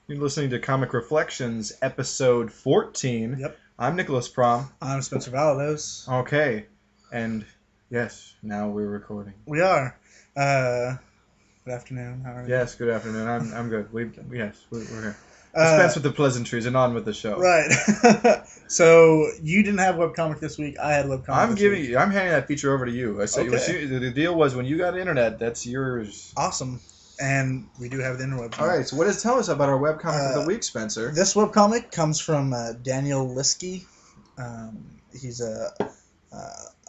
You're listening to Comic Reflections, episode 14. Yep. I'm Nicholas Prom. I'm Spencer Valados. Okay. And yes, now we're recording. We are. Good afternoon. How are you? Yes, good afternoon. I'm good. We're here. Dispense with the pleasantries and on with the show. Right. So you didn't have webcomic this week. I had webcomic. I'm handing that feature over to you. Okay. The deal was when you got internet, that's yours. Awesome. And we do have the interweb. All right. So tell us about our webcomic of the week, Spencer? This webcomic comes from Daniel Liskey. He's a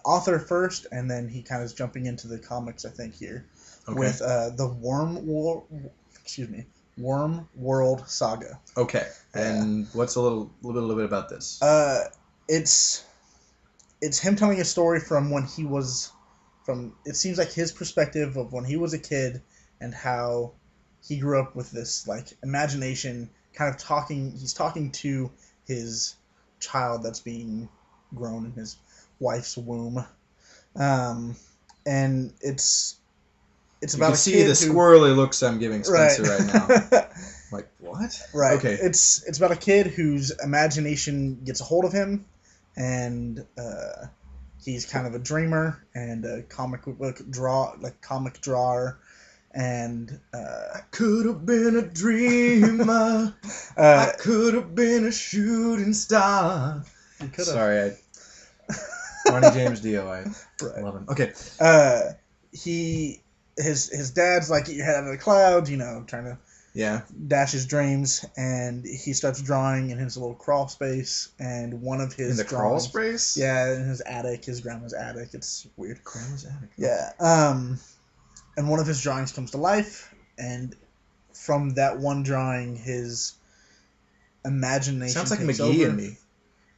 author first, and then he kind of is jumping into the comics, I think, here. Okay. With the Worm World Saga. Okay. And what's a little bit about this? It's him telling a story from when he was it seems like his perspective of when he was a kid and how he grew up with this like imagination, kind of he's talking to his child that's being grown in his wife's womb. And it's about a see kid the squirrely looks I'm giving Spencer right now. Like, what? Right. Okay. It's about a kid whose imagination gets a hold of him, and he's kind of a dreamer and a comic drawer, and I could have been a dreamer. I could have been a shooting star. Sorry, Ronnie James Dio. I love him. Okay. His dad's like, get your head out of the clouds, trying to dash his dreams, and he starts drawing in his little crawl space, and one of his crawl space? Yeah, in his attic, his grandma's attic. It's weird. Grandma's attic. Yeah. And one of his drawings comes to life, and from that one drawing, his imagination sounds like takes McGee over. and Me.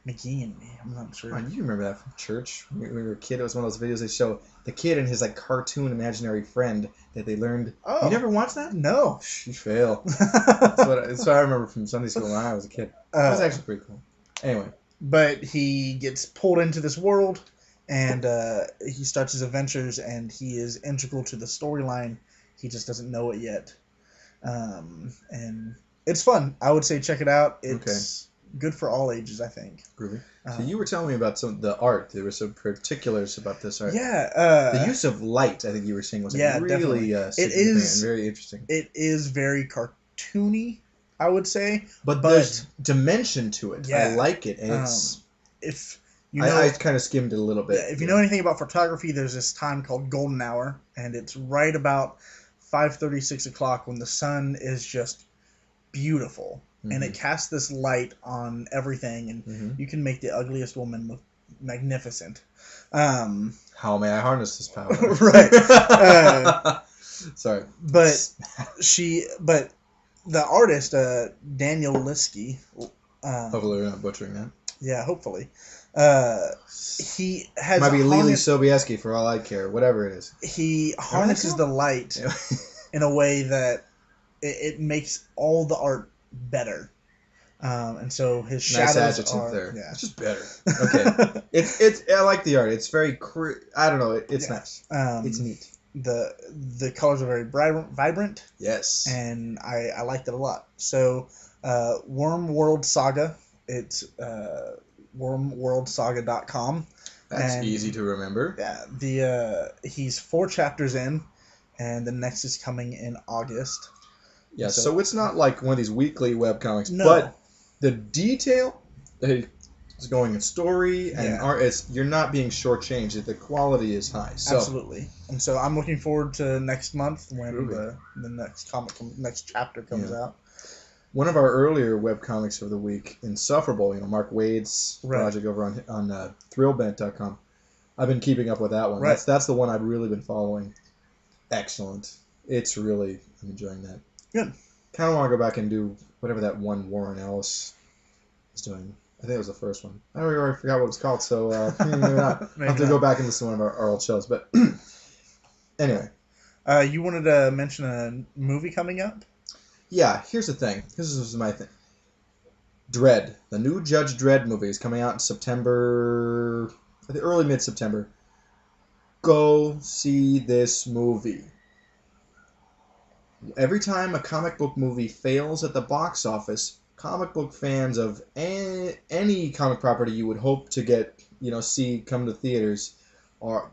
McGee and Me. I'm not sure. Oh, you remember that from church when we were a kid? It was one of those videos they show the kid and his like cartoon imaginary friend that they learned. Oh, you never watched that? No. You fail. That's what I remember from Sunday school when I was a kid. It was actually pretty cool. Anyway. But he gets pulled into this world, and he starts his adventures, and he is integral to the storyline. He just doesn't know it yet. And it's fun. I would say check it out. It's good for all ages, I think. Groovy. So you were telling me about the art. There were some particulars about this art. Yeah. The use of light, I think you were saying, was really significant and very interesting. It is very cartoony, I would say. But there's dimension to it. Yeah. I like it. And I kind of skimmed it a little bit. Yeah, if you know anything about photography, there's this time called golden hour, and it's right about 5:30, 6 o'clock when the sun is just beautiful. Mm-hmm. And it casts this light on everything, and you can make the ugliest woman look magnificent. How may I harness this power? Right. Sorry. But the artist, Daniel Liskey. Hopefully we're not butchering that. Yeah, hopefully. He has might be Lily Sobieski for all I care, whatever it is. He harnesses the light in a way that it makes all the art better. And so his shadows nice adjective are there. Yeah. It's just better. Okay. it's I like the art. It's very I don't know. It's nice. It's neat. The colors are very vibrant. Yes. And I liked it a lot. So Worm World Saga. It's wormworldsaga.com. That's easy to remember. Yeah. He's 4 chapters in, and the next is coming in August. Yeah, so it's not like one of these weekly webcomics, no. But the detail is going in story and art. You're not being shortchanged. The quality is high. So. Absolutely. And so I'm looking forward to next month when the next chapter comes out. One of our earlier webcomics of the week, Insufferable, Mark Wade's project over on thrillbent.com. I've been keeping up with that one. Right. That's the one I've really been following. Excellent. I'm enjoying that. Good. Kind of want to go back and do whatever that one Warren Ellis is doing. I think it was the first one. I already forgot what it's called, so maybe not. I'll have to go back and listen to one of our old shows. But anyway. You wanted to mention a movie coming up? Yeah, here's the thing. This is my thing. Dredd. The new Judge Dredd movie is coming out in September, I think early mid-September. Go see this movie. every time a comic book movie fails at the box office, comic book fans of any comic property you would hope to get, see come to theaters,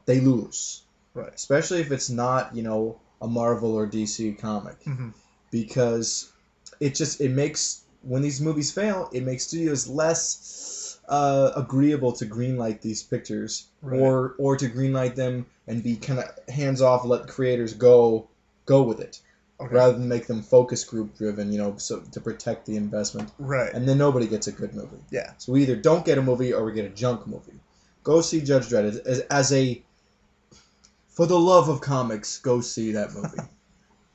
they lose. Right. Especially if it's not, a Marvel or DC comic. Mm-hmm. Because it makes, when these movies fail, it makes studios less agreeable to greenlight these pictures. Right. Or to greenlight them and be kind of hands off, let the creators go with it. Okay. Rather than make them focus group driven, so to protect the investment. Right. And then nobody gets a good movie. Yeah. So we either don't get a movie or we get a junk movie. Go see Judge Dredd for the love of comics. Go see that movie.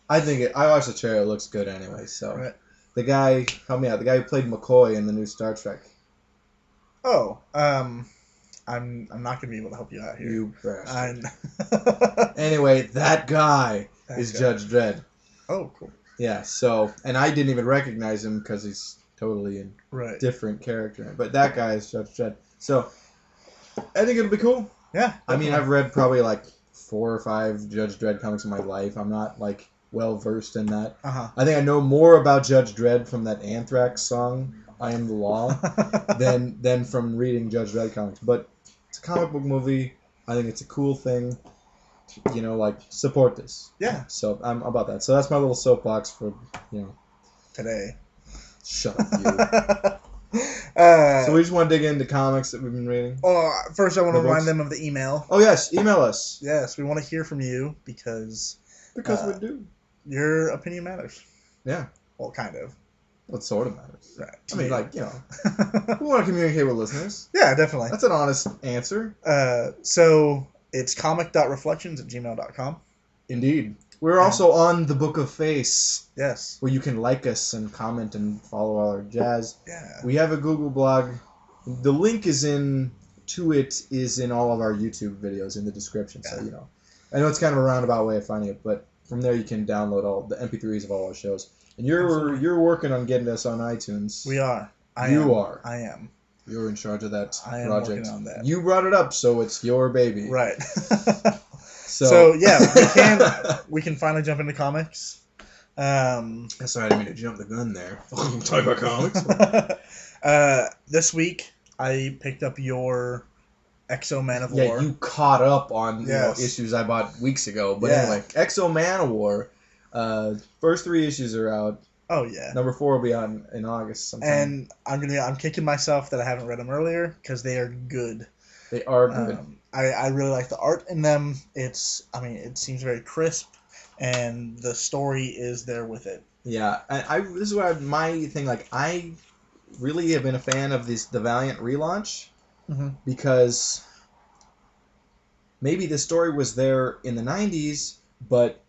I watched the trailer. It looks good anyway. So right. The guy, help me out. The guy who played McCoy in the new Star Trek. Oh, I'm not gonna be able to help you out here. You bastard. Anyway, that guy is Judge Dredd. Oh, cool. Yeah, so, and I didn't even recognize him because he's totally a different character. But that guy is Judge Dredd. So, I think it'll be cool. Yeah. Definitely. I mean, I've read probably like 4 or 5 Judge Dredd comics in my life. I'm not like well versed in that. Uh-huh. I think I know more about Judge Dredd from that Anthrax song, I Am the Law, than from reading Judge Dredd comics. But it's a comic book movie. I think it's a cool thing. Support this. Yeah. So I'm about that. So that's my little soapbox for, today. Shut up, you. So we just want to dig into comics that we've been reading. Oh, first I want to remind them of the email. Oh yes, email us. Yes, we want to hear from you because we do. Your opinion matters. Yeah. Well, kind of. What sort of matters? Right. I mean, we want to communicate with listeners. Yeah, definitely. That's an honest answer. So it's comic.reflections@gmail.com. Indeed. We're also on the Book of Face. Yes. Where you can like us and comment and follow all our jazz. Yeah. We have a Google blog. The link is in all of our YouTube videos in the description. Yeah. So, I know it's kind of a roundabout way of finding it, but from there you can download all the MP3s of all our shows. And you're working on getting us on iTunes. We are. I am. You're in charge of that I am project. Working on that. You brought it up, so it's your baby. Right. So yeah, we can finally jump into comics. Sorry, I didn't mean to jump the gun there. Talk about comics. This week I picked up your Exo Manowar. Yeah, you caught up on issues I bought weeks ago. But anyway, Exo Manowar. First 3 issues are out. Oh yeah. Number 4 will be out in August sometime. And I'm kicking myself that I haven't read them earlier because they are good. They are good. I really like the art in them. It seems very crisp, and the story is there with it. Yeah, this is my thing. Like, I really have been a fan of the Valiant relaunch because maybe the story was there in the 90s, but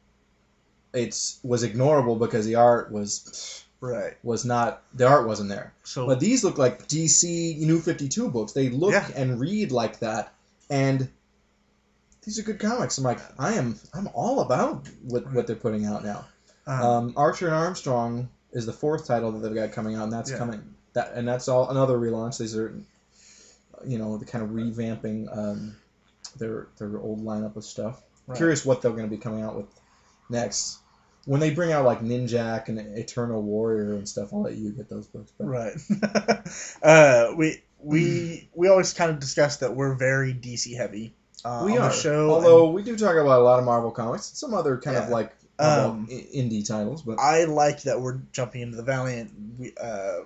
it was ignorable because the art was not, the art wasn't there. So, but these look like DC New 52 books. They look and read like that, and these are good comics. I'm like, I'm all about what they're putting out now. Archer and Armstrong is the 4th title that they've got coming out, and that's coming. That's all another relaunch. These are, the kind of revamping their old lineup of stuff. Right. Curious what they're going to be coming out with next. When they bring out like Ninjak and Eternal Warrior and stuff, I'll let you get those books. But. Right. We always kind of discuss that we're very DC heavy. We are. The show, although we do talk about a lot of Marvel comics and some other kind of like indie titles. But I like that we're jumping into the Valiant.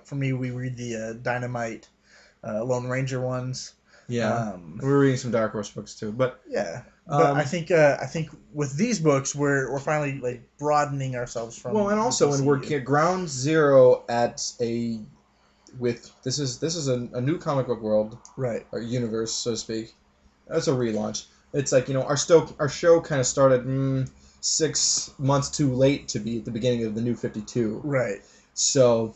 For me, we read the Dynamite, Lone Ranger ones. Yeah, we're reading some Dark Horse books too. But yeah. But I think with these books we're finally like broadening ourselves from. Well, and also when we're ground zero this is a new comic book world, right? Or universe, so to speak. That's a relaunch. It's like our show kind of started 6 months too late to be at the beginning of the New 52, right? So,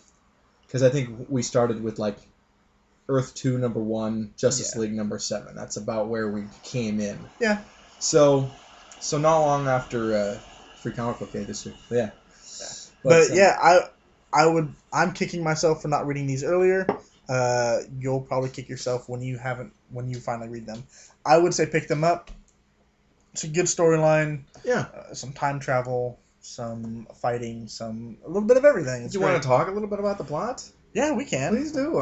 because I think we started with like Earth 2 number 1, Justice League number 7. That's about where we came in. Yeah. So not long after Free Comic Book Day this year. Yeah. I'm kicking myself for not reading these earlier. You'll probably kick yourself when you finally read them. I would say pick them up. It's a good storyline. Yeah. Some time travel. some fighting, a little bit of everything. Do you want to talk a little bit about the plot? Yeah, we can. Please do.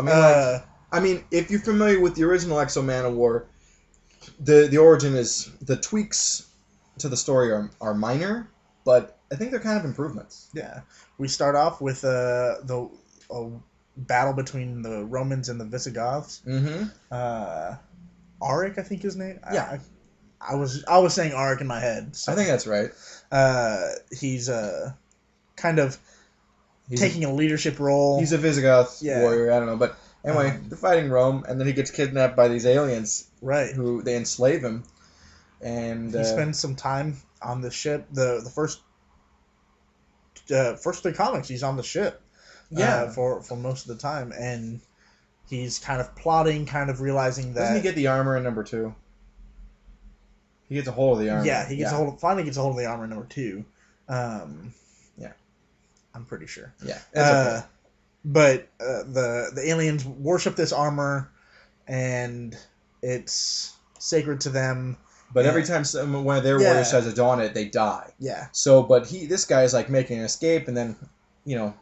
I mean, if you're familiar with the original Exo Manowar, the origin is the tweaks to the story are minor, but I think they're kind of improvements. Yeah, we start off with a battle between the Romans and the Visigoths. Mm-hmm. Auric, I think his name. Yeah, I was saying Auric in my head. So. I think that's right. He's kind of taking a leadership role. He's a Visigoth warrior. I don't know, but anyway, they're fighting Rome, and then he gets kidnapped by these aliens. Right. Who they enslave him, and he spends some time on the ship. The first 3 comics, he's on the ship. Yeah. For most of the time, and he's kind of plotting, kind of realizing that. Doesn't he get the armor in number 2? He gets a hold of the armor. Yeah, he finally gets a hold of the armor in number 2. Yeah. I'm pretty sure. Yeah. Okay. But the aliens worship this armor, and it's sacred to them. But every time one of their warriors tries to don it, they die. Yeah. So, but this guy is like making an escape, and then,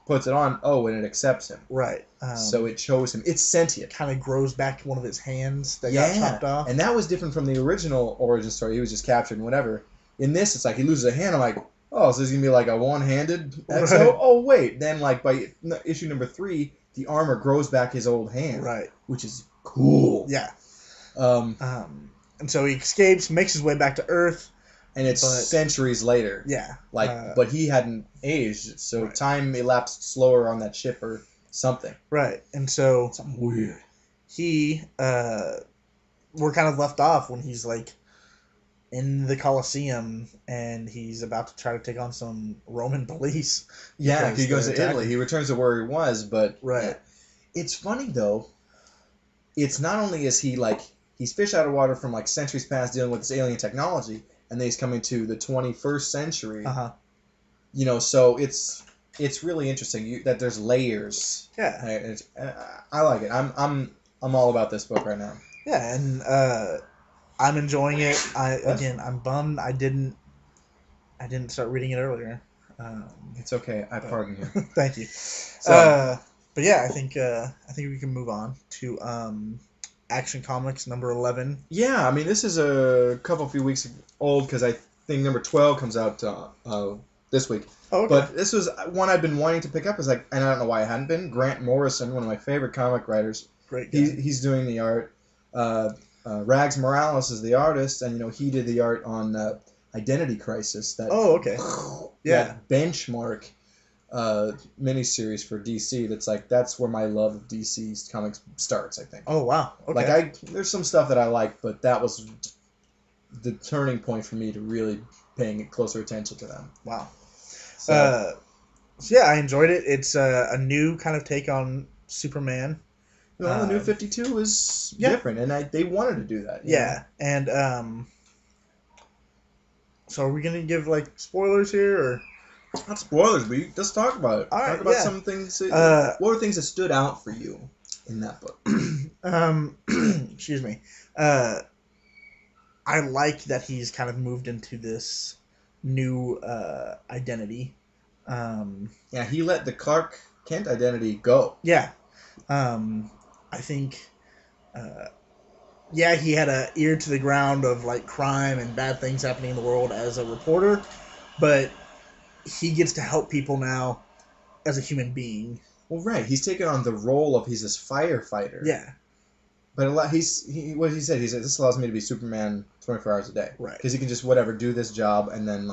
puts it on. Oh, and it accepts him. Right. So it shows him. It's sentient. Kind of grows back one of his hands that got chopped off. And that was different from the original origin story. He was just captured and whatever. In this, it's like he loses a hand. I'm like, oh, so there's going to be like a one-handed Exo? Right. Oh, wait. Then, like, by issue number 3, the armor grows back his old hand. Right. Which is cool. Yeah. And so he escapes, makes his way back to Earth. And it's centuries later. Yeah. But he hadn't aged, so time elapsed slower on that ship or something. Right. And so... Something weird. We're kind of left off when he's, like, in the Colosseum, and he's about to try to take on some Roman police. Yeah, he goes to Italy. He returns to where he was, but... Right. It's funny, though. It's not only is he, like... He's fish out of water from, like, centuries past dealing with this alien technology, and then he's coming to the 21st century. Uh-huh. So it's really interesting that there's layers. Yeah. I like it. I'm all about this book right now. Yeah, and I'm enjoying it. I'm bummed I didn't start reading it earlier. It's okay. I pardon you. Thank you. But yeah, I think we can move on to Action Comics number 11. Yeah, I mean this is a few weeks old because I think number 12 comes out this week. Oh, okay. But this was one I've been wanting to pick up. And I don't know why I hadn't been. Grant Morrison, one of my favorite comic writers. Great guy. He's doing the art. Rags Morales is the artist, and he did the art on Identity Crisis. That okay. That benchmark miniseries for DC. That's where my love of DC's comics starts. I think. Oh wow. Okay. There's some stuff that I like, but that was the turning point for me to really paying closer attention to them. Wow. So yeah, I enjoyed it. It's a new kind of take on Superman. Well, the New 52 is different, and they wanted to do that. Yeah, and so are we gonna give spoilers here, or not spoilers? But let's talk about it. Talk about some things. What were things that stood out for you in that book? Excuse me. I like that he's kind of moved into this new identity. He let the Clark Kent identity go. Yeah. I think, he had an ear to the ground of crime and bad things happening in the world as a reporter, but he gets to help people now as a human being. Well, right. He's taken on the role of he's this firefighter. Yeah. But what he said, this allows me to be Superman 24 hours a day. Right. Because he can just do this job and then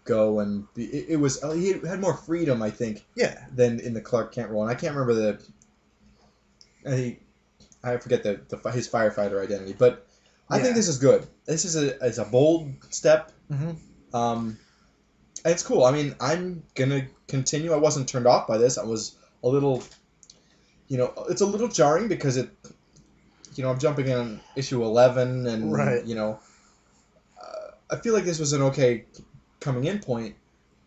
go and be. He had more freedom, I think. Yeah. Than in the Clark Kent role, and I can't remember I forget his firefighter identity, but I think this is good. This is a bold step. Mm-hmm. And it's cool. I mean, I'm gonna continue. I wasn't turned off by this. I was a little, it's a little jarring because it, I'm jumping in on issue 11, and right. I feel like this was an okay coming in point,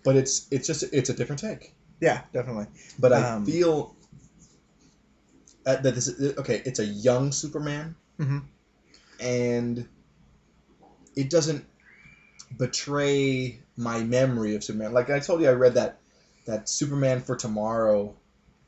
but it's a different take. Yeah, definitely. But I feel that this is okay. It's a young Superman, mm-hmm. and it doesn't betray my memory of Superman. Like I told you, I read that Superman for Tomorrow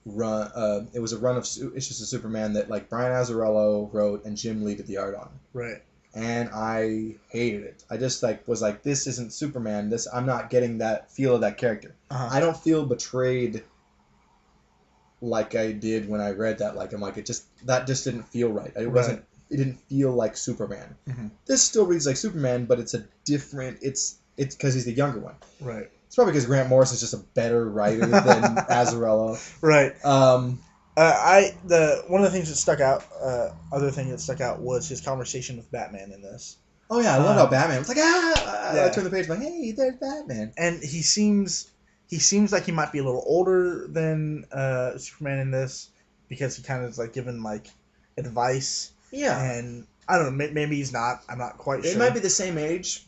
run. It was a run of issues of Superman that like Brian Azzarello wrote and Jim Lee did the art on. Right. And I hated it. I just was like, this isn't Superman. I'm not getting that feel of that character. I don't feel betrayed like I did when I read that. Like I'm like, that just didn't feel right. It didn't feel like Superman. This still reads like Superman, but it's a different. It's because he's the younger one. Right. It's probably because Grant Morrison is just a better writer than Azzarello. Right. One of the things that stuck out, other thing that stuck out was his conversation with Batman in this. Oh yeah, I love how Batman was like, I turn the page, like, hey, there's Batman. And he seems like he might be a little older than Superman in this because he kind of is like giving like advice. Yeah. And I don't know, maybe he's not. I'm not quite sure. It might be the same age,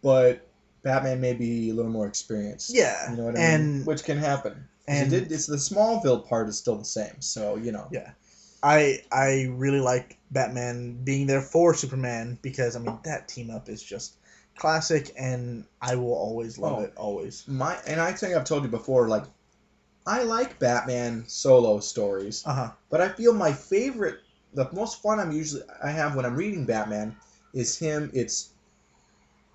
but Batman may be a little more experienced. Yeah. You know what I mean? Which can happen. And it's the Smallville part is still the same, so you know. Yeah, I really like Batman being there for Superman because I mean that team up is just classic, and I will always love it. Always. And I think I've told you before, like I like Batman solo stories, but I feel my favorite, the most fun I have when I'm reading Batman is him. It's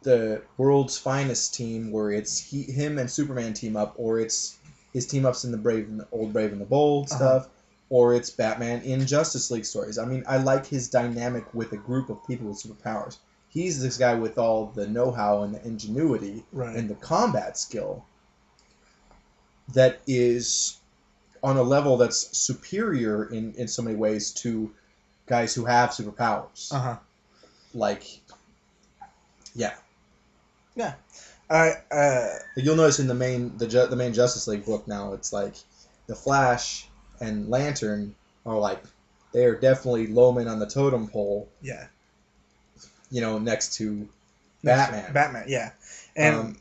the world's finest team where it's him and Superman team up, or it's his team ups in the old Brave and the Bold stuff, or it's Batman in Justice League stories. I mean, I like his dynamic with a group of people with superpowers. He's this guy with all the know-how and the ingenuity and the combat skill that is on a level that's superior in so many ways to guys who have superpowers. Like, yeah. Yeah. You'll notice in the main Justice League book now, it's like the Flash and Lantern are like they're definitely lowmen on the totem pole. Yeah. You know, next to Batman. Batman, yeah. And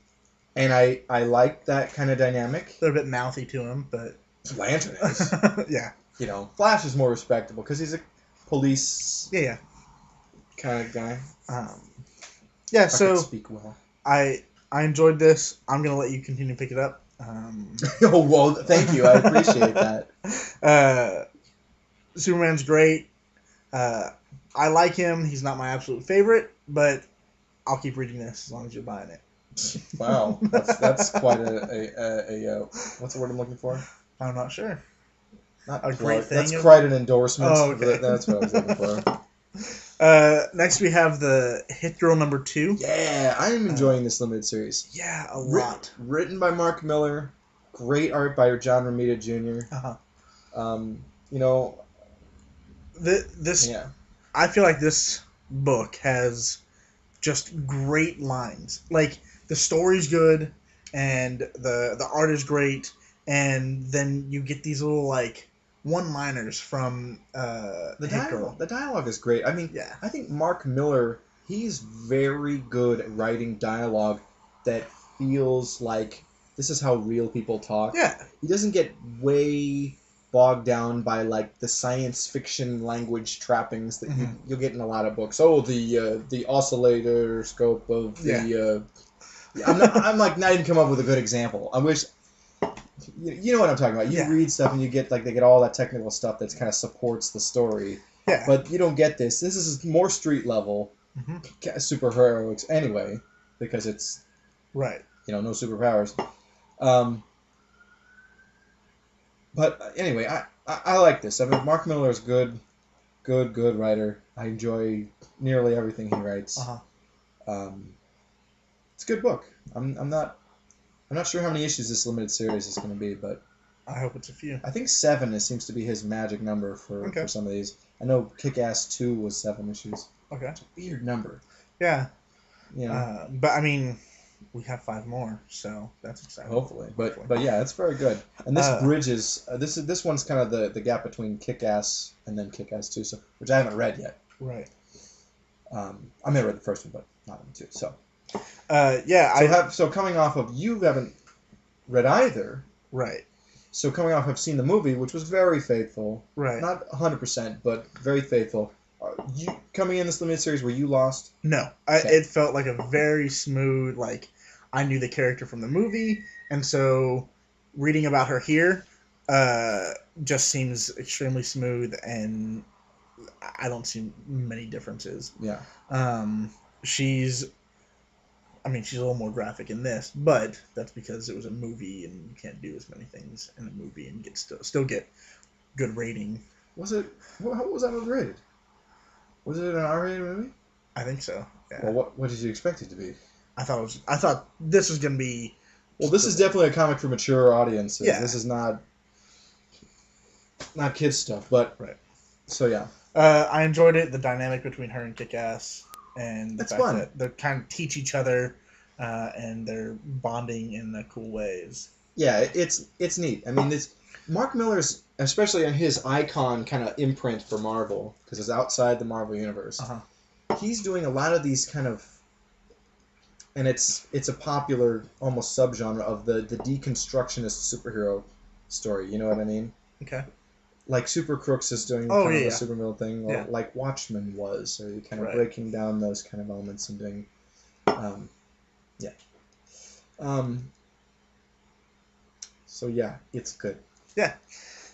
I like that kind of dynamic. They're a bit mouthy to him, but Lantern is. Yeah. You know, Flash is more respectable because he's a police. Yeah. Kind of guy. Yeah. So speak well. I enjoyed this. I'm going to let you continue to pick it up. Oh, well, thank you. I appreciate that. Superman's great. I like him. He's not my absolute favorite, but I'll keep reading this as long as you're buying it. Wow. That's quite a what's the word I'm looking for? I'm not sure. Not a great thing. That's quite an endorsement. Oh, okay. That's what I was looking for. Next we have the Hit Girl #2. Yeah, I am enjoying this limited series. Yeah, a lot. Written by Mark Miller, great art by John Romita Jr. You know, this. Yeah. I feel like this book has just great lines. Like the story's good, and the art is great, and then you get these little like one-liners from Hit Girl. The dialogue is great. I mean, I think Mark Miller, he's very good at writing dialogue that feels like this is how real people talk. Yeah. He doesn't get way bogged down by like the science fiction language trappings that you'll get in a lot of books. Oh, the oscillator scope of the. I'm like not even come up with a good example. I wish. You know what I'm talking about. You read stuff and you get like they get all that technical stuff that kind of supports the story. Yeah. But you don't get this. This is more street level superheroics anyway, because it's right. You know, no superpowers. But anyway, I like this. I mean, Mark Miller is good writer. I enjoy nearly everything he writes. It's a good book. I'm not sure how many issues this limited series is going to be, but I hope it's a few. I think 7 seems to be his magic number for some of these. I know Kick-Ass 2 was 7 issues. Okay. It's a weird number. Yeah. You know. But I mean, we have 5 more, so that's exciting. Hopefully. But yeah, it's very good. And this bridges this one's kind of the gap between Kick-Ass and then Kick-Ass 2, so which I haven't read yet. Right. I may have read the first one, but not the 2. So So coming off of you haven't read either. Right. So coming off of seeing the movie, which was very faithful. Right. Not 100%, but very faithful. Coming in this limited series, were you lost? No. It felt like a very smooth, like, I knew the character from the movie, and so reading about her here just seems extremely smooth, and I don't see many differences. Yeah. She's a little more graphic in this, but that's because it was a movie, and you can't do as many things in a movie and still get good rating. Was it? How was that rated? Was it an R-rated movie? I think so. Yeah. Well, what did you expect it to be? I thought this was gonna be. Well, this is definitely a comic for mature audiences. Yeah. This is not kids stuff, but right. So yeah. I enjoyed it. The dynamic between her and Kick-Ass, and the fact fun. that they kind of teach each other, and they're bonding in cool ways. Yeah, it's neat. I mean, it's Mark Miller's, especially in his icon kind of imprint for Marvel, because it's outside the Marvel universe. He's doing a lot of these kind of, and it's a popular almost subgenre of the deconstructionist superhero story. You know what I mean? Okay. Like Super Crooks is doing kind of a supervillain thing, or like Watchmen was, so you're kind of breaking down those kind of elements and doing, so yeah, it's good. Yeah.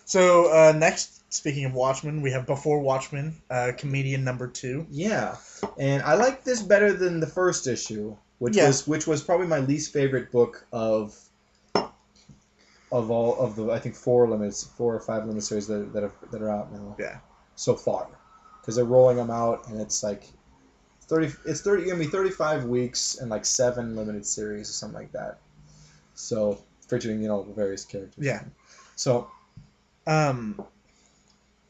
So next, speaking of Watchmen, we have Before Watchmen, Comedian #2. Yeah, and I like this better than the first issue, which was probably my least favorite book of all of the, I think 4 or 5 limit series that are out now. Yeah. So far, because they're rolling them out, and it's like 30. It's gonna be 35 weeks and like 7 limited series or something like that. So featuring the various characters. Yeah. So,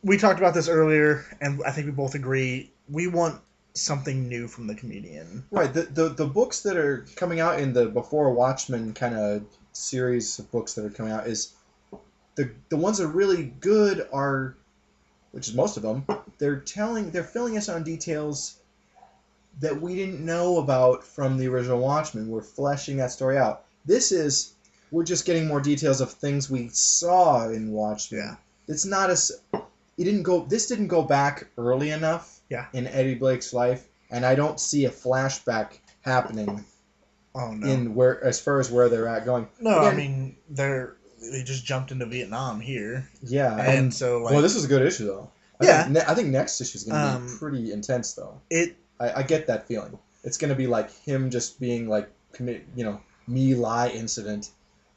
we talked about this earlier, and I think we both agree we want something new from the comedian. Right. The books that are coming out in the Before Watchmen kind of series of books that are coming out is the ones that are really good are, which is most of them, they're filling us on details that we didn't know about from the original Watchmen. We're fleshing that story out. We're just getting more details of things we saw in Watchmen. Yeah. It's not this didn't go back early enough in Eddie Blake's life, and I don't see a flashback happening. Oh no! As far as where they're at going. No, again, I mean they just jumped into Vietnam here. Yeah, and so well, this was a good issue though. I think next issue is going to be pretty intense though. I get that feeling. It's going to be like him just being like Me Lai incident,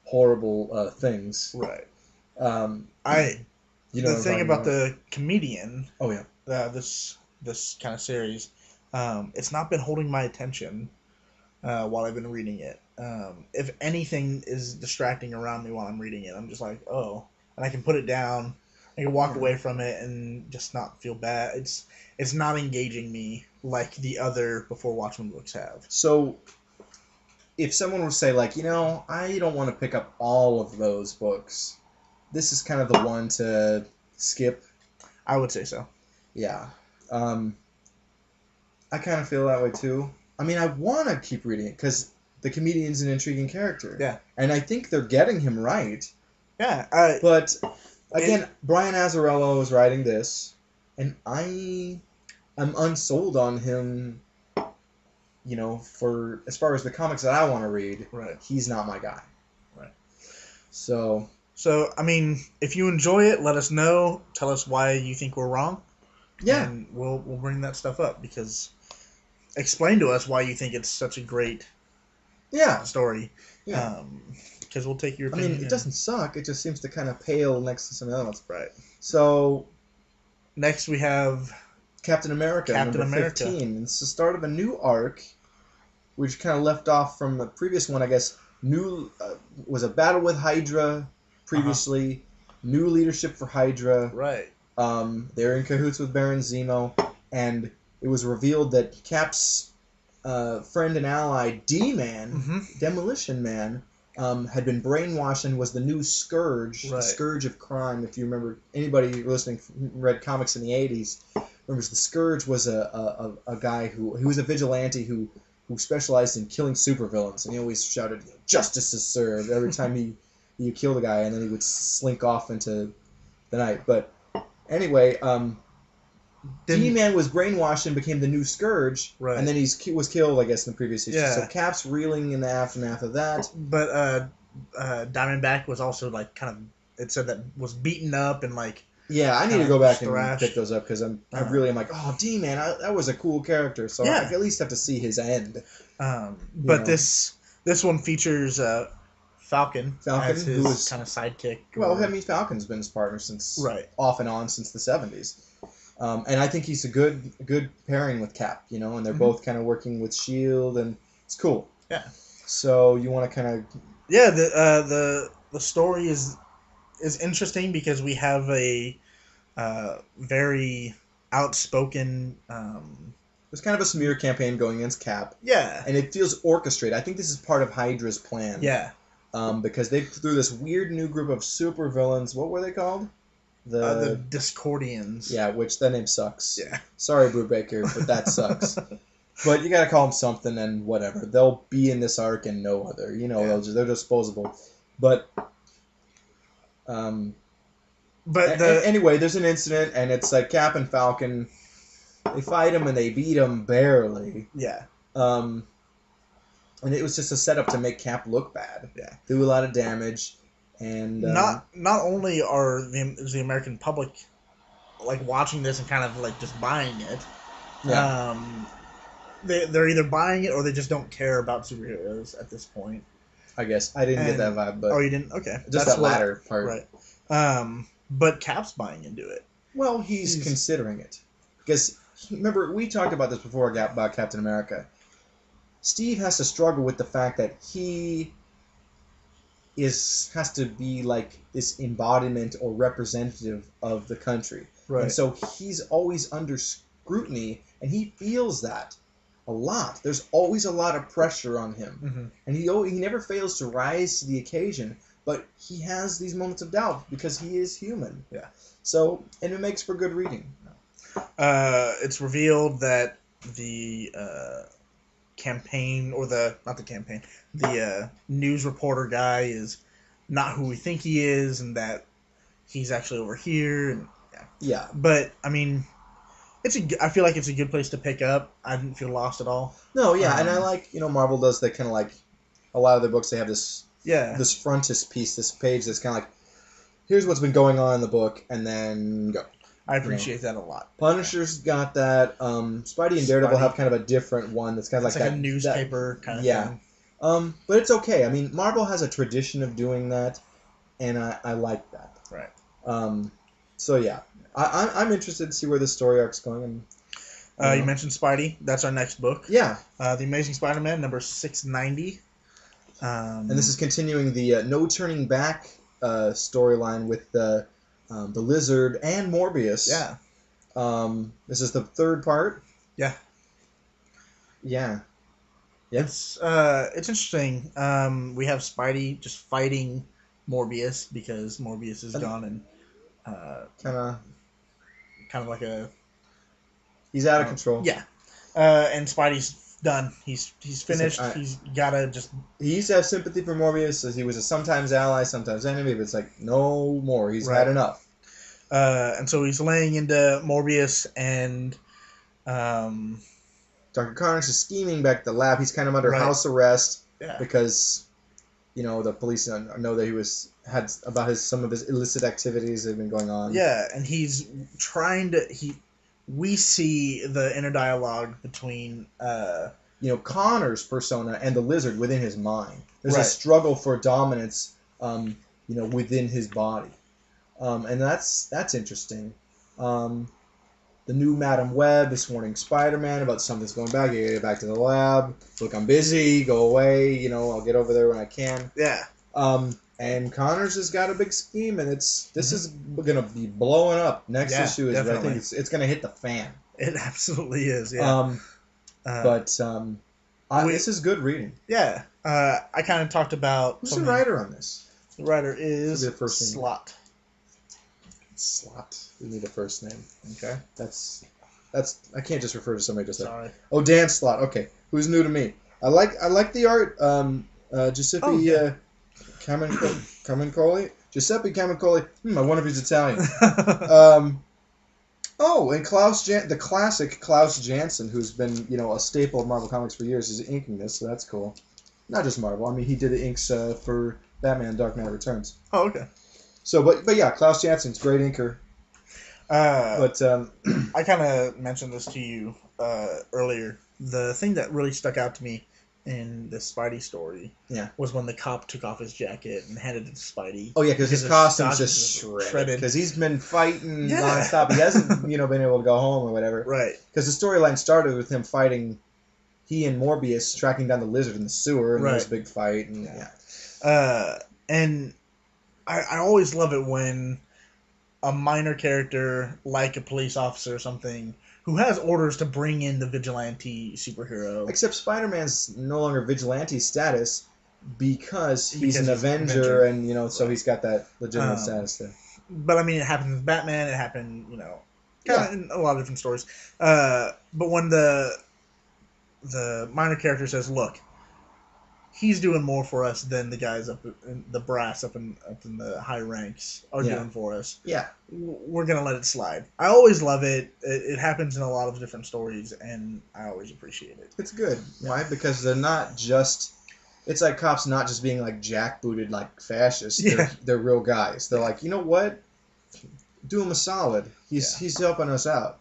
horrible things. Right. The thing about the comedian. Oh yeah. This kind of series, it's not been holding my attention while I've been reading it. If anything is distracting around me while I'm reading it, I'm just like, oh, and I can put it down. I can walk away from it and just not feel bad. It's not engaging me like the other Before Watchmen books have. So, if someone would say like, I don't want to pick up all of those books, this is kind of the one to skip. I would say so. Yeah. I kind of feel that way too. I mean, I want to keep reading it because the comedian's an intriguing character. Yeah. And I think they're getting him right. Yeah. But, again, Brian Azzarello is writing this, and I'm unsold on him, for as far as the comics that I want to read. Right. He's not my guy. Right. So, I mean, if you enjoy it, let us know. Tell us why you think we're wrong. Yeah. And we'll bring that stuff up because... Explain to us why you think it's such a great story. Yeah. Because we'll take your opinion. I mean, it doesn't suck. It just seems to kind of pale next to some else. Right. So, next we have Captain America, number 15. It's the start of a new arc, which kind of left off from the previous one, I guess. Was a battle with Hydra previously. New leadership for Hydra. Right. They're in cahoots with Baron Zemo, and it was revealed that Cap's friend and ally, D-Man, Demolition Man, had been brainwashed and was the new Scourge, the Scourge of crime. If you remember, anybody listening read comics in the 80s, remembers the Scourge was a guy who was a vigilante who specialized in killing supervillains, and he always shouted, "Justice is served," every time he killed a guy, and then he would slink off into the night. But anyway, D-Man was brainwashed and became the new Scourge, right. and then he was killed, I guess, in the previous issue. Yeah. So Cap's reeling in the aftermath of that. But Diamondback was also like kind of, it said that was beaten up and like. Yeah, I need to go back and pick those up because I'm like, oh, D-Man, that was a cool character, so I at least have to see his end. But this one features Falcon as his kind of sidekick. Well, I mean, Falcon's been his partner since off and on since the 70s. And I think he's a good pairing with Cap, and they're both kind of working with S.H.I.E.L.D., and it's cool. Yeah. So you want to kind of... Yeah, the story is interesting because we have a very outspoken... There's kind of a smear campaign going against Cap. Yeah. And it feels orchestrated. I think this is part of Hydra's plan. Yeah. Because they threw this weird new group of supervillains. What were they called? The Discordians. Yeah, which that name sucks. Yeah. Sorry, Brubaker, but that sucks. But you gotta call them something and whatever. They'll be in this arc and no other. They're disposable. But anyway, there's an incident and it's like Cap and Falcon. They fight him and they beat him barely. Yeah. And it was just a setup to make Cap look bad. Yeah. Do a lot of damage. And not only is the American public like watching this and kind of like just buying it, they're either buying it or they just don't care about superheroes at this point. I guess I didn't get that vibe, but you didn't? Okay, just that latter part, right? But Cap's buying into it. Well, he's considering it because remember we talked about this before about Captain America. Steve has to struggle with the fact that he has to be like this embodiment or representative of the country. Right. And so he's always under scrutiny, and he feels that a lot. There's always a lot of pressure on him. Mm-hmm. And he never fails to rise to the occasion, but he has these moments of doubt because he is human. Yeah. So, and it makes for good reading. It's revealed that the campaign, or the news reporter guy is not who we think he is, and that he's actually over here. And yeah. But I mean, I feel like it's a good place to pick up. I didn't feel lost at all. No, yeah, and I like Marvel does that kind of like a lot of their books. They have this frontispiece, this page that's kind of like, here's what's been going on in the book, and then go. I appreciate that a lot. Punisher's got that. Spidey and Daredevil have kind of a different one that's kind of like a newspaper kind of thing. But it's okay. I mean, Marvel has a tradition of doing that, and I like that. Right. So yeah, I'm interested to see where this story arc's going. And you mentioned Spidey. That's our next book. Yeah. The Amazing Spider-Man, number 690. And this is continuing the No Turning Back storyline with the Lizard and Morbius. Yeah. This is the third part. Yeah. Yeah. It's interesting. We have Spidey just fighting Morbius because Morbius is gone and kind of like a... He's out of control. Yeah. And Spidey's done. He's finished. He's gotta just... He used to have sympathy for Morbius as he was a sometimes ally, sometimes enemy, but it's like, no more. He's had enough. And so he's laying into Morbius, and Dr. Connors is scheming back at the lab. He's kind of under house arrest because, the police know that had some of his illicit activities that have been going on. Yeah, and he's trying to... We see the inner dialogue between... Connor's persona and the Lizard within his mind. There's a struggle for dominance, within his body. And that's interesting. The new Madam Web is warning Spider-Man about something's going back. You gotta get back to the lab. Look, I'm busy. Go away. I'll get over there when I can. Yeah. And Connors has got a big scheme, and this is gonna be blowing up. Next issue is, I think it's gonna hit the fan. It absolutely is. Yeah. This is good reading. Yeah. I kind of talked about... Who's the writer on this? The writer is Slott. Slott. We need a first name. Okay. That's. I can't just refer to somebody just Sorry. like. Oh, Dan Slott. Okay. Who's new to me? I like the art. Giuseppe Camuncoli. Giuseppe Camuncoli. I wonder if he's Italian. Oh, and the classic Klaus Janson, who's been, a staple of Marvel Comics for years, is inking this, so that's cool. Not just Marvel. I mean, he did the inks for Batman: Dark Knight Returns. Oh, okay. So, but yeah, Klaus Janson's great inker. I kind of mentioned this to you earlier. The thing that really stuck out to me in the Spidey story was when the cop took off his jacket and handed it to Spidey. Oh yeah, because his costume's just shredded. Because he's been fighting nonstop. He hasn't, been able to go home or whatever. Right. Because the storyline started with him fighting, he and Morbius tracking down the lizard in the sewer, and there was a big fight. And and I always love it when a minor character, like a police officer or something, who has orders to bring in the vigilante superhero. Except Spider-Man's no longer vigilante status because he's an Avenger, and, so he's got that legitimate status there. But, I mean, it happened with Batman, it happened, kind of in a lot of different stories. But when the minor character says, look, he's doing more for us than the guys up in the brass up in the high ranks are doing for us. Yeah. We're going to let it slide. I always love it. It happens in a lot of different stories, and I always appreciate it. It's good. Why? Because they're not just... It's like cops not just being like jackbooted like fascists. They're real guys. They're like, you know what? Do him a solid. He's helping us out,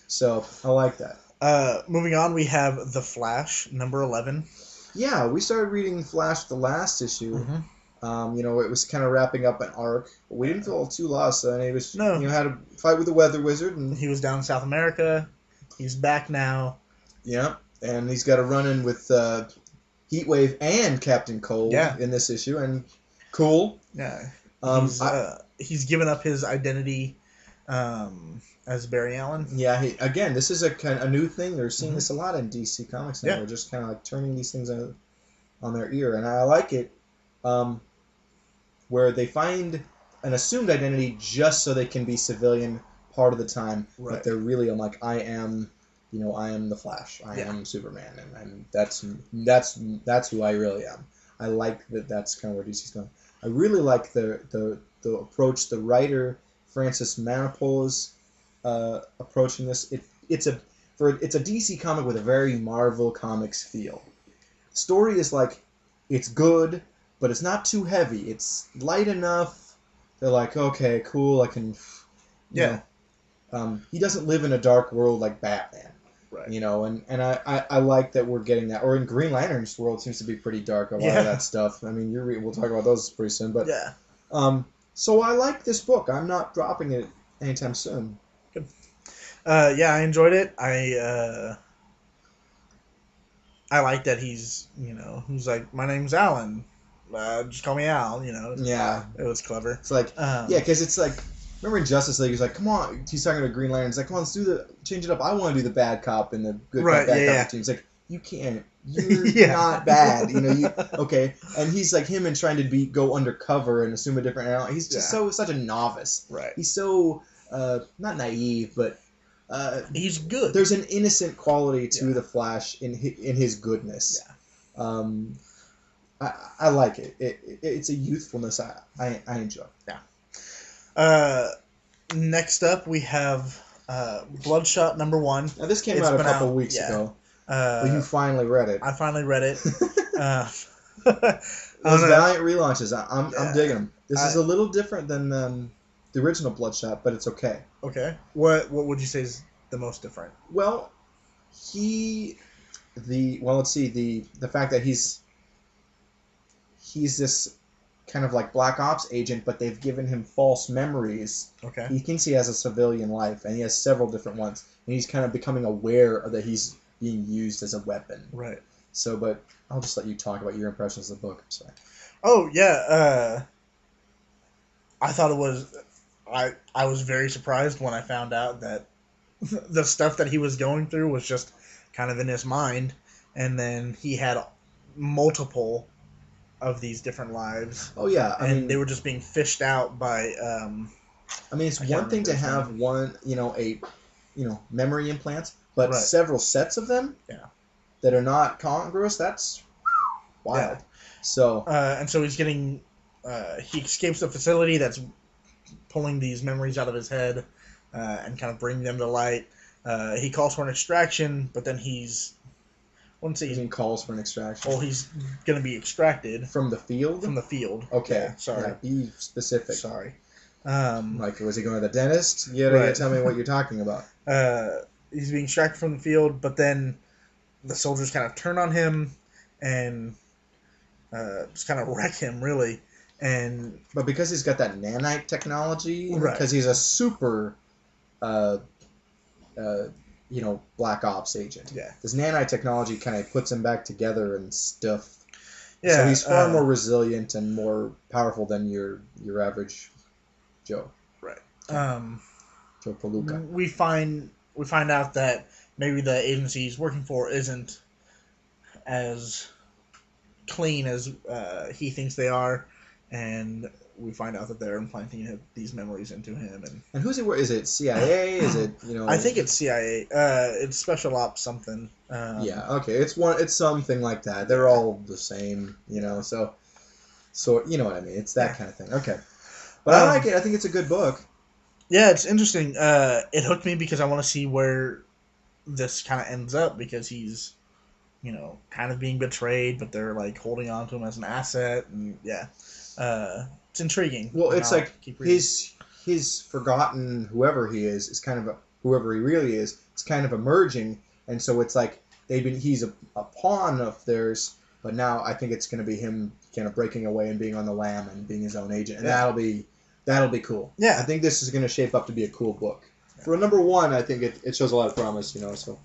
So, I like that. Moving on, we have The Flash, number 11. Yeah, we started reading Flash the last issue. Mm-hmm. It was kind of wrapping up an arc. But we didn't feel too lost. I mean, it was, had to fight with the Weather Wizard. And he was down in South America. He's back now. Yeah, and he's got to run in with Heatwave and Captain Cold in this issue. And cool. Yeah. He's given up his identity as Barry Allen. Yeah, this is a new thing. They're seeing this a lot in DC Comics now. They're just kind of like turning these things on their ear, and I like it. Where they find an assumed identity just so they can be civilian part of the time, but they're really like, I am the Flash. I am Superman, and that's who I really am. I like that. That's kind of where DC's going. I really like the approach the writer Francis Manopoulos approaching this. It's a DC comic with a very Marvel Comics feel. Story is like, it's good, but it's not too heavy. It's light enough. They're like, okay, cool, I can. He doesn't live in a dark world like Batman. Right. And I like that we're getting that. Or in Green Lantern's world seems to be pretty dark, a lot of that stuff. I mean, we'll talk about those pretty soon. But so I like this book. I'm not dropping it anytime soon. Good. I enjoyed it. I like that he's like, my name's Alan. Just call me Al. Yeah. It was clever. It's like, because it's like, remember in Justice League, he's like, come on. He's talking to Green Lantern. He's like, come on, change it up. I want to do the bad cop and the good cop, bad cop team. He's like, you can't. You're not bad. Okay. And he's like him and trying to go undercover and assume a different animal. He's just such a novice. Right. He's so, not naive, but he's good. There's an innocent quality to the Flash in his goodness. Yeah. I like it. It's a youthfulness I enjoy. Yeah. Next up, we have Bloodshot number 1. Now, this came out a couple weeks ago. But you finally read it. I finally read it. Those Valiant relaunches, I'm digging them. This is a little different than the original Bloodshot, but it's okay. Okay. What would you say is the most different? Well, let's see, the fact that he's this kind of like Black Ops agent, but they've given him false memories. Okay. He thinks he has a civilian life, and he has several different ones, and he's kind of becoming aware that he's being used as a weapon. Right. So, but I'll just let you talk about your impressions of the book. I'm sorry. Oh, yeah. I thought it was... I was very surprised when I found out that the stuff that he was going through was just kind of in his mind, and then he had multiple of these different lives. Oh, yeah. I mean, they were just being fished out by... it's one thing to have memory implants, but several sets of them that are not congruous, that's wild. Yeah. So and so he's getting he escapes the facility that's pulling these memories out of his head, and kind of bring them to light. He calls for an extraction, but then he's... I wouldn't say He calls for an extraction. Well, he's going to be extracted. From the field? From the field. Okay. Yeah, sorry. Yeah, be specific. Sorry. Like, was he going to the dentist? You gotta tell me what you're talking about. He's being extracted from the field, but then the soldiers kind of turn on him and just kind of wreck him, really. But because he's got that nanite technology, right. Because he's a super, Black Ops agent. Yeah. This nanite technology kind of puts him back together and stuff. Yeah. So he's far more resilient and more powerful than your average Joe. Right. Joe Palooka. We find out that maybe the agency he's working for isn't as clean as he thinks they are, and we find out that they're implanting these memories into him. And who's he? Is it CIA? Is it I think it's CIA. It's Special Ops something. Yeah. Okay. It's something like that. They're all the same. So you know what I mean. It's that kind of thing. Okay. But I like it. I think it's a good book. Yeah, it's interesting. It hooked me because I want to see where this kind of ends up, because he's, kind of being betrayed, but they're like holding on to him as an asset, and it's intriguing. Well, it's like his forgotten whoever he is kind of whoever he really is. It's kind of emerging, and so it's like he's a pawn of theirs, but now I think it's going to be him kind of breaking away and being on the lam and being his own agent, and that'll be cool. Yeah, I think this is going to shape up to be a cool book. For a number one, I think it shows a lot of promise, so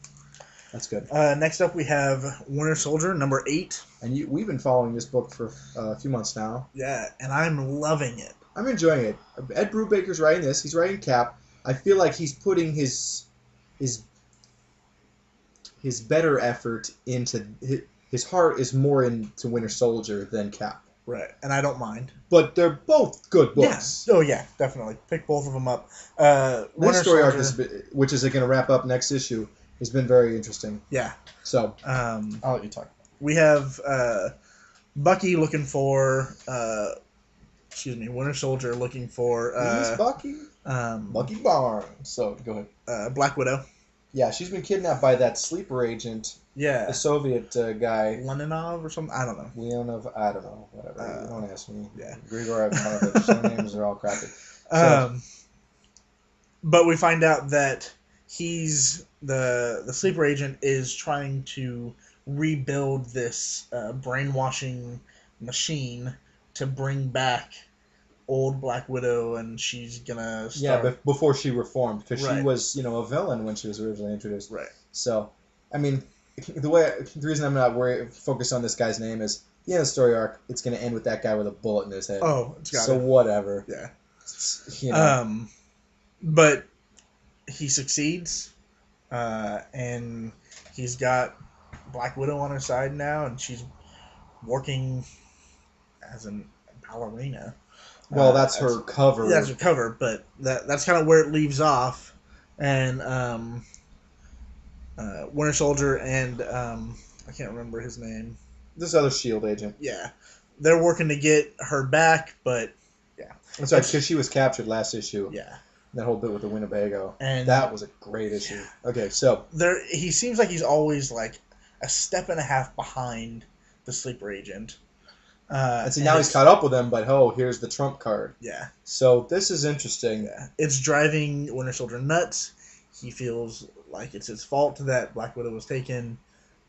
that's good. Next up, we have Winter Soldier, number 8. And we've been following this book for a few months now. Yeah, and I'm loving it. I'm enjoying it. Ed Brubaker's writing this. He's writing Cap. I feel like he's putting his better effort into... His heart is more into Winter Soldier than Cap. Right, and I don't mind. But they're both good books. Yeah. Oh, yeah, definitely. Pick both of them up. This story arc, which is going to wrap up next issue, has been very interesting. Yeah. So, I'll let you talk. We have Bucky looking for... Winter Soldier looking for... Who's Bucky? Bucky Barnes. So, go ahead. Black Widow. Yeah, she's been kidnapped by that sleeper agent. Yeah. The Soviet guy. Leninov or something? I don't know. Leonov, I don't know. Whatever. You don't ask me. Yeah. Grigor Ivanovich. Some names are all crappy. So, but we find out that he's... The sleeper agent is trying to rebuild this brainwashing machine to bring back old Black Widow, and she's gonna start... Yeah, but before she reformed, because she was, a villain when she was originally introduced. Right. So, I mean, the reason I'm not focused on this guy's name is, the story arc, it's gonna end with that guy with a bullet in his head. Oh, it's got So whatever. Yeah. But he succeeds, and he's got Black Widow on her side now, and she's working as a ballerina. Well, that's her cover. That's her cover, but that's kind of where it leaves off. And Winter Soldier and I can't remember his name. This other S.H.I.E.L.D. agent. Yeah. They're working to get her back, but yeah. That's right, because she was captured last issue. Yeah. That whole bit with the Winnebago. And that was a great issue. Okay, so... He seems like he's always like a step and a half behind the sleeper agent. And see, now he's caught up with him, but here's the trump card. Yeah. So this is interesting. Yeah. It's driving Winter Soldier nuts. He feels like it's his fault that Black Widow was taken,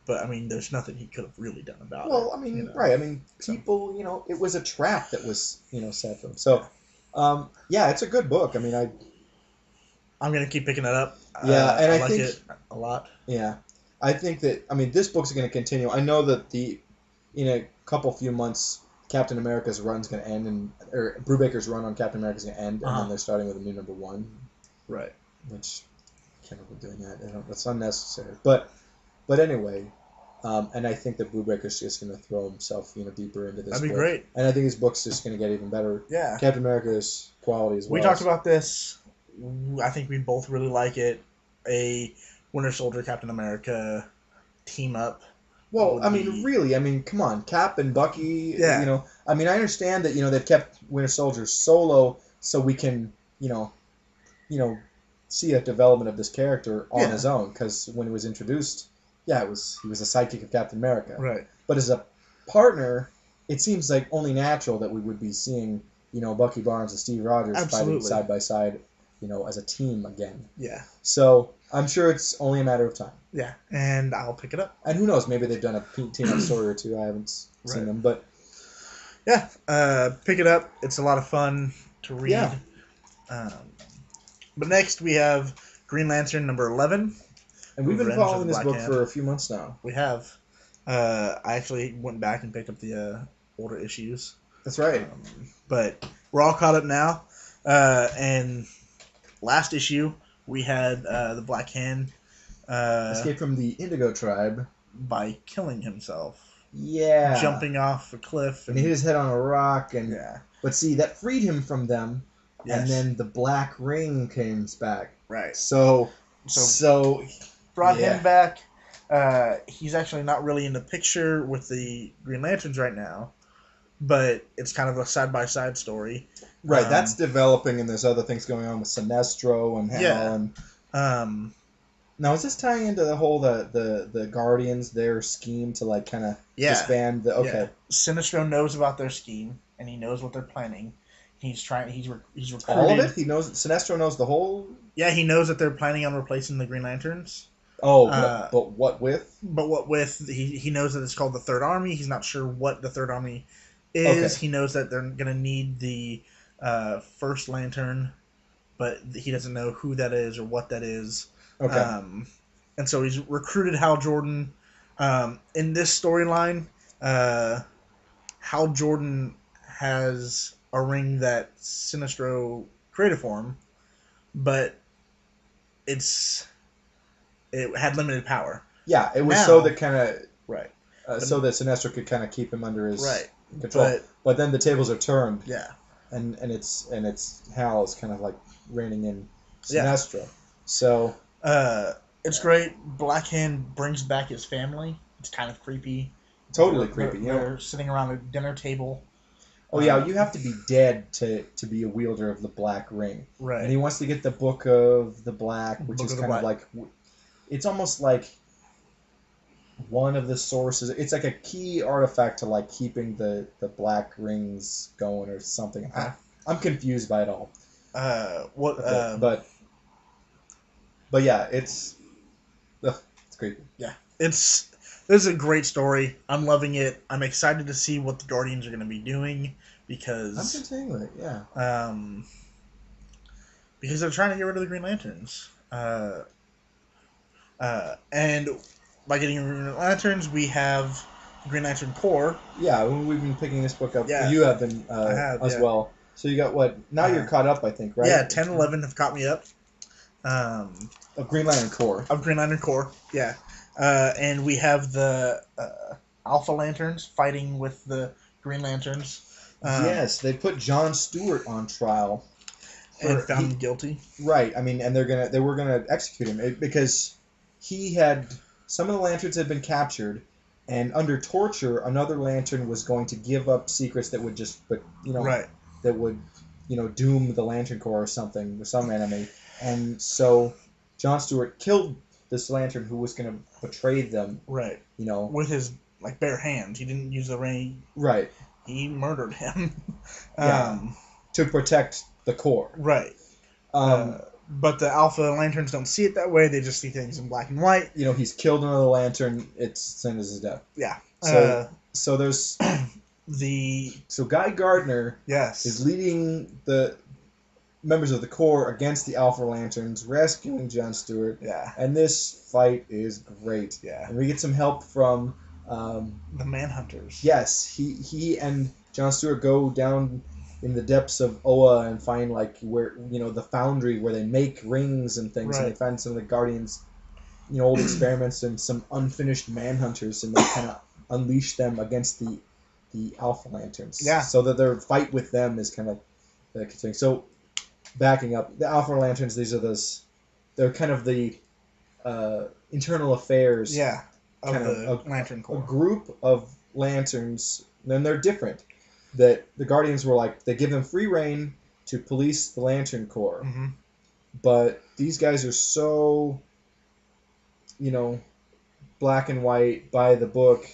but I mean, there's nothing he could have really done about it. Well, I mean, right. I mean, people, it was a trap that was, set for him. So, yeah, it's a good book. I mean, I'm going to keep picking it up. Yeah, and I like think it a lot. Yeah. I think that, this book's going to continue. I know that in a few months, Captain America's run's going to end, or Brubaker's run on Captain America's going to end, and then they're starting with a new number 1. Right. Which, I can't remember doing that. That's unnecessary. But anyway, and I think that Brubaker's just going to throw himself, deeper into this That'd be book. great. And I think his book's just going to get even better. Yeah. Captain America's quality as well. We talked about this. I think we both really like it. A Winter Soldier, Captain America team up. Well, really, come on, Cap and Bucky. Yeah. I understand that they've kept Winter Soldier solo so we can, see a development of this character on his own, because when he was introduced, he was a sidekick of Captain America. Right. But as a partner, it seems like only natural that we would be seeing, Bucky Barnes and Steve Rogers fighting side by side, as a team again. Yeah. So I'm sure it's only a matter of time. Yeah, and I'll pick it up. And who knows, maybe they've done a team-up story or two. I haven't seen them, but... Yeah, pick it up. It's a lot of fun to read. Yeah. But next we have Green Lantern number 11. And we've been following this book for a few months now. We have. I actually went back and picked up the older issues. That's right. But we're all caught up now. And last issue, we had the Black Hand escape from the Indigo tribe by killing himself. Yeah. Jumping off a cliff. And he hit his head on a rock. Yeah. But see, that freed him from them. Yes. And then the black ring came back. Right. So brought him back. He's actually not really in the picture with the Green Lanterns right now, but it's kind of a side-by-side story. Right, that's developing, and there's other things going on with Sinestro and Hal. And, now, is this tying into the whole the Guardians, their scheme to like kind of disband the? Okay, yeah. Sinestro knows about their scheme, and he knows what they're planning. He's recruited. All of it? He knows. Sinestro knows the whole. Yeah, he knows that they're planning on replacing the Green Lanterns. Oh, but what with? But what with? He knows that it's called the Third Army. He's not sure what the Third Army is. Okay. He knows that they're going to need the First Lantern, but he doesn't know who that is or what that is. Okay. And so he's recruited Hal Jordan. In this storyline, Hal Jordan has a ring that Sinestro created for him, but it had limited power. Yeah, it was so that kind of right, so that Sinestro could kind of keep him under his control. But then the tables are turned. Yeah, and it's Hal is kind of like reining in Sinestro. Yeah. So it's great. Black Hand brings back his family. It's kind of creepy. Totally creepy. They're sitting around a dinner table. Oh yeah, you have to be dead to be a wielder of the Black Ring. Right. And he wants to get the Book of the Black, which is kind of like, it's almost like one of the sources. It's like a key artifact to like keeping the Black Rings going or something. I'm confused by it all. But yeah, it's creepy. Yeah, this is a great story. I'm loving it. I'm excited to see what the Guardians are going to be doing because I'm continuing it. Yeah. Because they're trying to get rid of the Green Lanterns. And by getting rid of the Green Lanterns, we have the Green Lantern Corps. Yeah, we've been picking this book up. Yeah. You have been as well. So you got what? Now you're caught up, I think, right? Yeah, 10, 11 have caught me up. Of Green Lantern Corps. Of Green Lantern Corps, yeah. And we have the Alpha Lanterns fighting with the Green Lanterns. Yes, they put John Stewart on trial. And found him guilty. Right. I mean, and they were gonna execute him because some of the lanterns had been captured, and under torture, another lantern was going to give up secrets that would that would doom the Lantern Corps or something, or some enemy. And so John Stewart killed this lantern who was going to betray them. Right. With his bare hands. He didn't use the ring. Right. He murdered him. To protect the Corps. Right. But the Alpha Lanterns don't see it that way. They just see things in black and white. He's killed another lantern. It's sent as his death. Yeah. So there's So Guy Gardner is leading the members of the Corps against the Alpha Lanterns, rescuing John Stewart. Yeah. And this fight is great. Yeah. And we get some help from the Manhunters. Yes. He and John Stewart go down in the depths of Oa and find where the foundry where they make rings and things, and they find some of the Guardians old experiments and some unfinished Manhunters, and they kind of unleash them against the Alpha Lanterns. Yeah. So that their fight with them is kind of the thing. So backing up, the Alpha Lanterns, they're kind of the internal affairs. Yeah. Of the Lantern Corps. A group of lanterns, and they're different. That the Guardians were they give them free reign to police the Lantern Corps. Mm-hmm. but these guys are so, black and white by the book.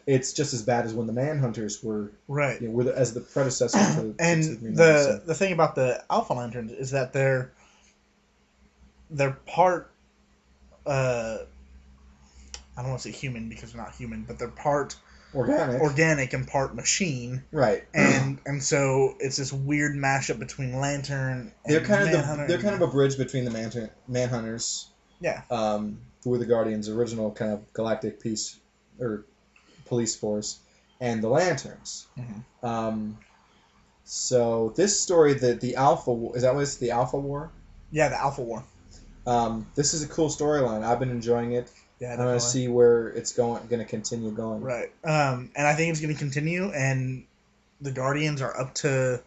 It's just as bad as when the Manhunters were, right. As the predecessor to and the thing about the Alpha Lanterns is that they're part. I don't want to say human because they're not human, but they're part organic and part machine. Right. And so it's this weird mashup between Lantern and they're kind of a bridge between the Manhunters. Yeah. Who were the Guardians' original kind of galactic peace or police force, and the Lanterns. Mm-hmm. So this story, the Alpha, is that what it's, the Alpha War? Yeah, the Alpha War. This is a cool storyline. I've been enjoying it. Yeah, I'm going to see where it's going to continue going. Right. And I think it's going to continue, and the Guardians are up to...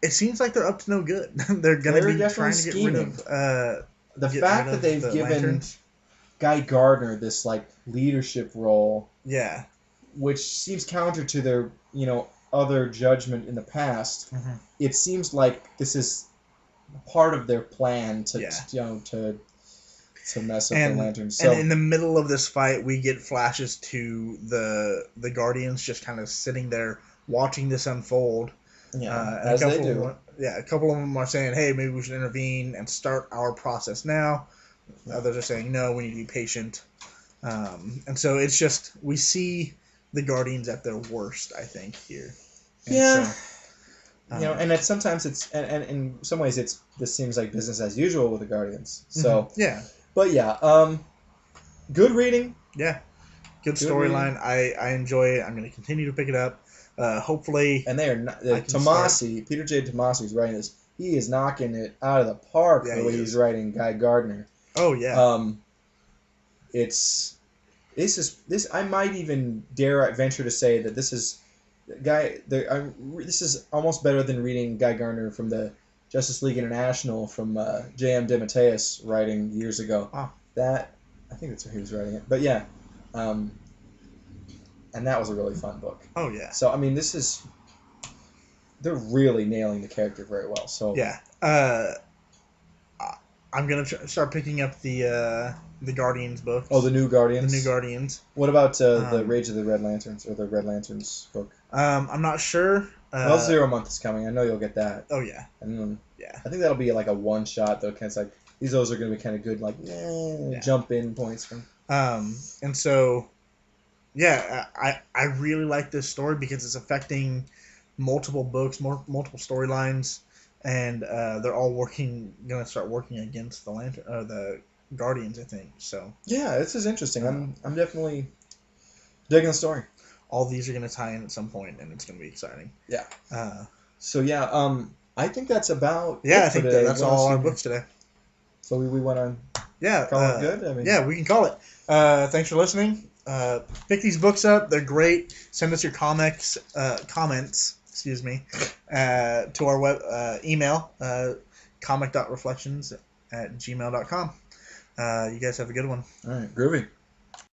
It seems like they're up to no good. They're going to be trying to get rid of... the fact that they've given Lanterns. Guy Gardner this, leadership role... Yeah. Which seems counter to their, other judgment in the past. Mm-hmm. It seems like this is part of their plan to mess up the Lanterns. So, and in the middle of this fight, we get flashes to the Guardians just kind of sitting there watching this unfold. Yeah, as they do. A couple of them are saying, "Hey, maybe we should intervene and start our process now." Others are saying, "No, we need to be patient." And so it's just we see the Guardians at their worst, I think, here. And and sometimes it's and in some ways this seems like business as usual with the Guardians. So yeah. But yeah, good reading. Yeah, good storyline. I enjoy it. I'm going to continue to pick it up. Hopefully, and they are not, Tomasi, Peter J. Tomasi is writing this. He is knocking it out of the park the way he's writing Guy Gardner. Oh yeah. This I might even dare venture to say that this is this is almost better than reading Guy Gardner from the Justice League International from J.M. DeMatteis writing years ago. Oh. That I think that's where he was writing it. But yeah, and that was a really fun book. Oh yeah. So I mean, they're really nailing the character very well. So yeah, I'm gonna start picking up the Guardians books. Oh, the New Guardians. The New Guardians. What about the Rage of the Red Lanterns or the Red Lanterns book? I'm not sure. Well, Zero Month is coming. I know you'll get that. Oh yeah. And then, yeah. I think that'll be like a one shot though. Kind of like those are going to be kind of good, jump in points from. And so, yeah, I really like this story because it's affecting multiple books, multiple storylines, and they're all going to start working against the Guardians, I think. So yeah, this is interesting. I'm definitely digging the story. All these are going to tie in at some point, and it's going to be exciting. Yeah. So yeah, I think that's about. Yeah, I think that's all our books today. So we went on. Yeah. Call it good. I mean, yeah, we can call it. Thanks for listening. Pick these books up; they're great. Send us your comments. Excuse me, to our web email comic.reflections@gmail.com. You guys have a good one. All right, groovy.